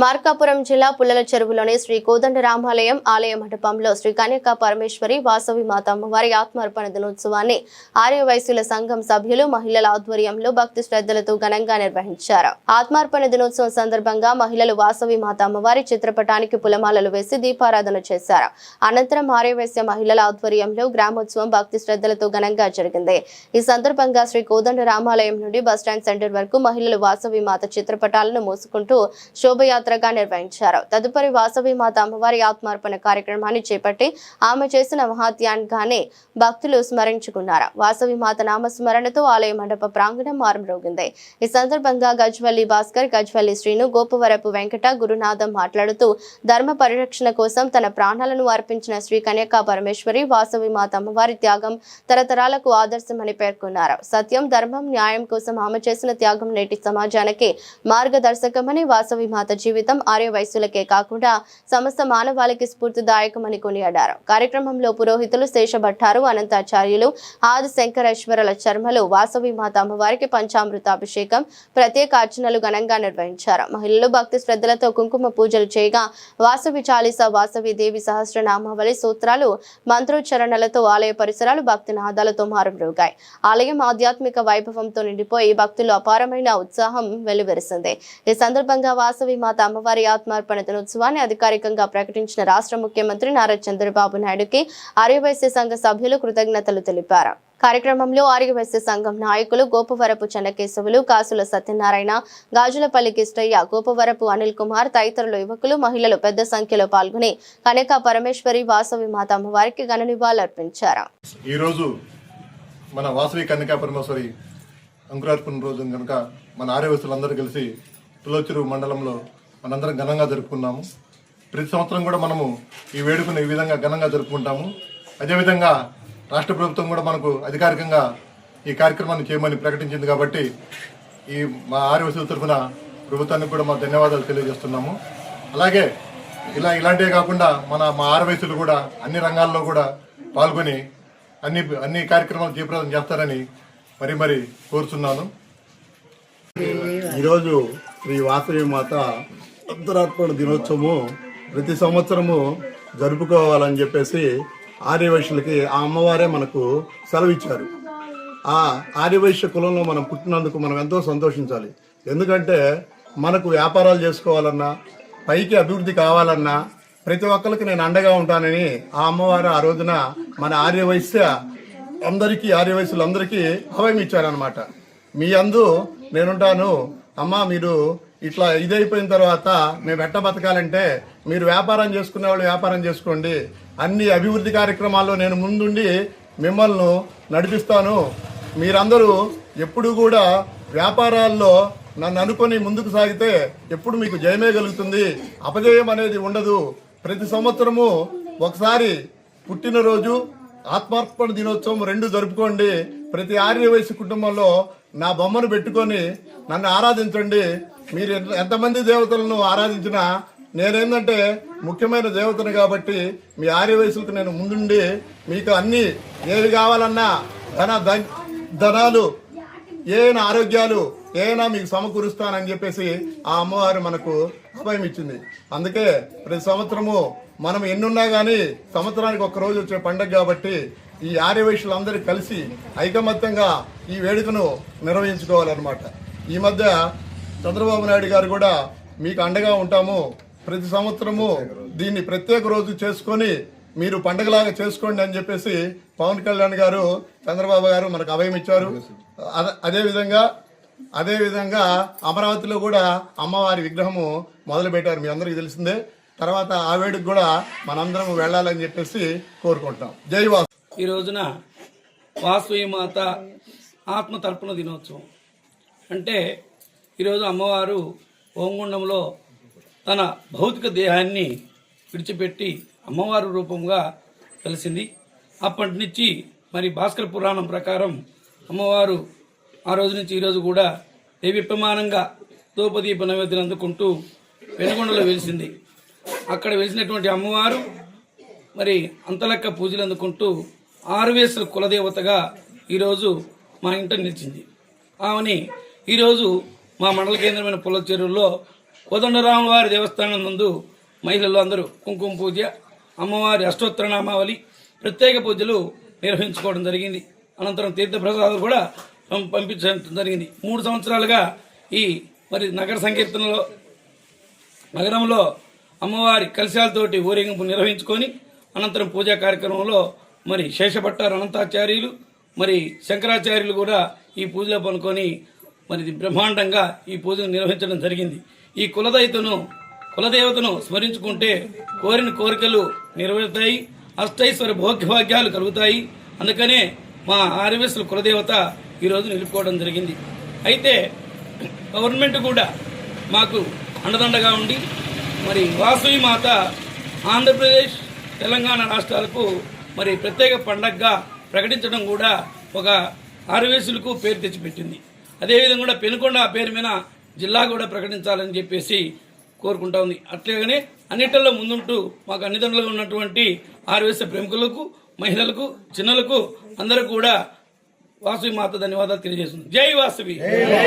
మార్కాపురం జిల్లా పుల్లల చెరువులోని శ్రీ కోదండరామాలయం ఆలయ మండపంలో శ్రీ కన్యకా పరమేశ్వరి వాసవి మాత అమ్మవారి ఆత్మార్పణ దినోత్సవాన్ని ఆర్యవైశ్యుల సంఘం సభ్యులు మహిళల ఆధ్వర్యంలో భక్తి శ్రద్ధలతో ఘనంగా నిర్వహించారు. ఆత్మార్పణ దినోత్సవం సందర్భంగా మహిళలు వాసవి మాత అమ్మవారి చిత్రపటానికి పులమాలలు వేసి దీపారాధన చేశారు. అనంతరం ఆర్యవైశ్య మహిళల ఆధ్వర్యంలో గ్రామోత్సవం భక్తి శ్రద్ధలతో ఘనంగా జరిగింది. ఈ సందర్భంగా శ్రీ కోదండరామాలయం నుండి బస్టాండ్ సెంటర్ వరకు మహిళలు వాసవి మాత చిత్రపటాలను మోసుకుంటూ శోభయాత్ర నిర్వహించారు. తదుపరి వాసవి మాత అమ్మవారి ఆత్మార్పణ కార్యక్రమాన్ని చేపట్టి ఆమె చేసిన మహాత్యాగాన్ని భక్తులు స్మరించుకున్నారు. వాసవి మాత నామస్మరణతో ఆలయ మండప ప్రాంగణం మారుమ్రోగింది. ఈ సందర్భంగా గజ్వల్లి భాస్కర్, గజ్వల్లి శ్రీను, గోపవరపు వెంకట, గురునాథం మాట్లాడుతూ ధర్మ పరిరక్షణ కోసం తన ప్రాణాలను అర్పించిన శ్రీ కన్యకా పరమేశ్వరి వాసవి మాత అమ్మవారి త్యాగం తరతరాలకు ఆదర్శమని పేర్కొన్నారు. సత్యం, ధర్మం, న్యాయం కోసం ఆమె చేసిన త్యాగం నేటి సమాజానికి మార్గదర్శకమని, వాసవి మాత జీవితం ఆర్యవైశ్యులకే కాకుండా సమస్త మానవాళికి స్ఫూర్తిదాయకమని కొనియాడారు. కార్యక్రమంలో పురోహితులు శేషభట్టారు, అనంతాచార్యులు, ఆది శంకరేశ్వరుల చర్మలు, వాసవి మాత అమ్మవారికి పంచామృతాభిషేకం, ప్రత్యేక అర్చనలు ఘనంగా నిర్వహించారు. మహిళలు భక్తి శ్రద్ధలతో కుంకుమ పూజలు చేయగా వాసవి చాలీస, వాసవి దేవి సహస్రనామావళి సూత్రాలు, మంత్రోచ్చరణలతో ఆలయ పరిసరాలు భక్తి నాదాలతో మారుమ్రోగాయి. ఆలయం ఆధ్యాత్మిక వైభవంతో నిండిపోయి భక్తులు అపారమైన ఉత్సాహం వెలువరిసింది. ఈ సందర్భంగా వాసవి మాత అమ్మవారి ఆత్మార్పణ దినోత్సవాన్ని అధికారికంగా ప్రకటించిన రాష్ట్ర ముఖ్యమంత్రి నారా చంద్రబాబు నాయుడుకి ఆర్యవైశ్య సంఘ సభ్యులు కృతజ్ఞతలు తెలిపారు. కార్యక్రమంలో ఆర్యవైశ్య సంఘం నాయకులు గోపవరపు చెన్నకేశవులు, కాసుల సత్యనారాయణ, గాజులపల్లి కిష్టయ్య, గోపవరపు అనిల్ కుమార్ తదితరులు యువకులు, మహిళలు పెద్ద సంఖ్యలో పాల్గొని కన్యకా పరమేశ్వరి వాసవి మాత అమ్మవారికి ఘన నివాళులర్పించారు. ఈ రోజు మన వాసవి కన్యకా పరమేశ్వరి అంకురార్పణ రోజు కనుక మన ఆర్యవైశ్యులందరూ కలిసి పుల్లచెరు మండలంలో మనందరం ఘనంగా జరుపుకున్నాము. ప్రతి సంవత్సరం కూడా మనము ఈ వేడుకను ఈ విధంగా ఘనంగా జరుపుకుంటాము. అదేవిధంగా రాష్ట్ర ప్రభుత్వం కూడా మనకు అధికారికంగా ఈ కార్యక్రమాన్ని చేయమని ప్రకటించింది కాబట్టి ఈ మా ఆర్యవైశ్యుల తరఫున ప్రభుత్వానికి కూడా మా ధన్యవాదాలు తెలియజేస్తున్నాము. అలాగే ఇలాంటివే కాకుండా మా ఆర్యవైశ్యులు కూడా అన్ని రంగాల్లో కూడా పాల్గొని అన్ని కార్యక్రమాలు జయప్రదం చేస్తారని మరి కోరుతున్నాను. ఈరోజు శ్రీ వాసవి మాత అంతరార్పణ దినోత్సవము ప్రతి సంవత్సరము జరుపుకోవాలని చెప్పేసి ఆర్యవైశ్యులకి ఆ అమ్మవారే మనకు సెలవిచ్చారు. ఆ ఆర్యవైశ్య కులంలో మనం పుట్టినందుకు మనం ఎంతో సంతోషించాలి. ఎందుకంటే మనకు వ్యాపారాలు చేసుకోవాలన్నా, పైకి అభివృద్ధి కావాలన్నా ప్రతి ఒక్కరికి నేను అండగా ఉంటానని ఆ అమ్మవారు ఆ రోజున మన ఆర్యవైశ్యులందరికీ అభయం ఇచ్చారనమాట. మీ అందు నేనుంటాను అమ్మా, మీరు ఇట్లా ఇదైపోయిన తర్వాత మేము ఎట్ట బతకాలంటే మీరు వ్యాపారం చేసుకునే వాళ్ళు వ్యాపారం చేసుకోండి, అన్ని అభివృద్ధి కార్యక్రమాల్లో నేను ముందుండి మిమ్మల్ని నడిపిస్తాను. మీరందరూ ఎప్పుడు కూడా వ్యాపారాల్లో నన్ను అనుకొని ముందుకు సాగితే ఎప్పుడు మీకు జయమే కలుగుతుంది, అపజయం అనేది ఉండదు. ప్రతి సంవత్సరము ఒకసారి పుట్టినరోజు, ఆత్మార్పణ దినోత్సవం 2 జరుపుకోండి. ప్రతి ఆర్యవైశ్య కుటుంబంలో నా బొమ్మను పెట్టుకొని నన్ను ఆరాధించండి. మీరు ఎంతమంది దేవతలను ఆరాధించినా నేనేందంటే ముఖ్యమైన దేవతను కాబట్టి మీ ఆర్యవైశ్యులకు నేను ముందుండి మీకు అన్ని ఏవి కావాలన్నా ధనాలు, ఏమైనా ఆరోగ్యాలు ఏమైనా మీకు సమకూరుస్తానని చెప్పేసి ఆ అమ్మవారు మనకు అభయం ఇచ్చింది. అందుకే ప్రతి సంవత్సరము మనం ఎన్నున్నా కానీ సంవత్సరానికి ఒక్కరోజు వచ్చే పండుగ కాబట్టి ఈ ఆర్యవైశ్యులందరూ కలిసి ఐకమత్యంగా ఈ వేడుకను నిర్వహించుకోవాలన్నమాట. ఈ మధ్య చంద్రబాబు నాయుడు గారు కూడా మీకు అండగా ఉంటాము, ప్రతి సంవత్సరము దీన్ని ప్రత్యేక రోజు చేసుకొని మీరు పండుగలాగా చేసుకోండి అని చెప్పేసి పవన్ కళ్యాణ్ గారు, చంద్రబాబు గారు మనకు అభయం ఇచ్చారు. అదేవిధంగా అమరావతిలో కూడా అమ్మవారి విగ్రహము మొదలు పెట్టారు, మీ అందరికీ తెలిసిందే. తర్వాత ఆ వేడుకు కూడా మనందరం వెళ్ళాలని చెప్పేసి కోరుకుంటాం. జై వాసు. ఈ రోజున వాసవి మాత ఆత్మతర్పణ దినోత్సవం అంటే ఈరోజు అమ్మవారు ఓంగుండంలో తన భౌతిక దేహాన్ని విడిచిపెట్టి అమ్మవారి రూపంగా కలిసింది. అప్పటి నుంచి మరి భాస్కర పురాణం ప్రకారం అమ్మవారు ఆ రోజు నుంచి ఈరోజు కూడా దేవీప్యమానంగా ధూపదీప నైవేద్యం అందుకుంటూ వెనుగొండలో వెలిసింది. అక్కడ వెలిసినటువంటి అమ్మవారు మరి అంతలెక్క పూజలు అందుకుంటూ ఆర్యవైశ్యుల కులదేవతగా ఈరోజు మా ఇంట నిలిచింది. ఆమెని ఈరోజు మా మండల కేంద్రమైన పుల్లచెరువులో కోదండరాముల వారి దేవస్థానం నందు మహిళలు అందరూ కుంకుమ పూజ, అమ్మవారి అష్టోత్తరనామావళి, ప్రత్యేక పూజలు నిర్వహించుకోవడం జరిగింది. అనంతరం తీర్థప్రసాదాలు కూడా పంపించడం జరిగింది. 3 సంవత్సరాలుగా ఈ మరి నగర సంకీర్తనలో నగరంలో అమ్మవారి కలశాలతోటి ఊరేగింపు నిర్వహించుకొని అనంతరం పూజా కార్యక్రమంలో మరి శేషభట్టారు అనంతాచార్యులు మరి శంకరాచార్యులు కూడా ఈ పూజలో పాల్గొని మరి బ్రహ్మాండంగా ఈ పూజను నిర్వహించడం జరిగింది. ఈ కులదేవతను స్మరించుకుంటే కోరిన కోరికలు నెరవేరుతాయి, అష్టైశ్వర్య భోగ్యభాగ్యాలు కలుగుతాయి. అందుకనే మా ఆర్యవేశ్వరుల కులదేవత ఈరోజు నిలుపుకోవడం జరిగింది. అయితే గవర్నమెంట్ కూడా మాకు అండదండగా ఉండి మరి వాసవి మాత ఆంధ్రప్రదేశ్, తెలంగాణ రాష్ట్రాలకు మరి ప్రత్యేక పండగగా ప్రకటించడం కూడా ఒక ఆర్యవేశ్వరులకు పేరు తెచ్చిపెట్టింది. అదేవిధంగా కూడా పెనుకొండ పేరు మీద జిల్లా కూడా ప్రకటించాలని చెప్పేసి కోరుకుంటా ఉంది. అట్లాగనే అన్నిటిలో ముందుంటూ మాకు అన్నిదండలుగా ఉన్నటువంటి ఆర్యవేశ్వర ప్రముఖులకు, మహిళలకు, చిన్నలకు అందరూ కూడా వాసవి మాత ధన్యవాదాలు తెలియజేస్తుంది. జై వాసవి.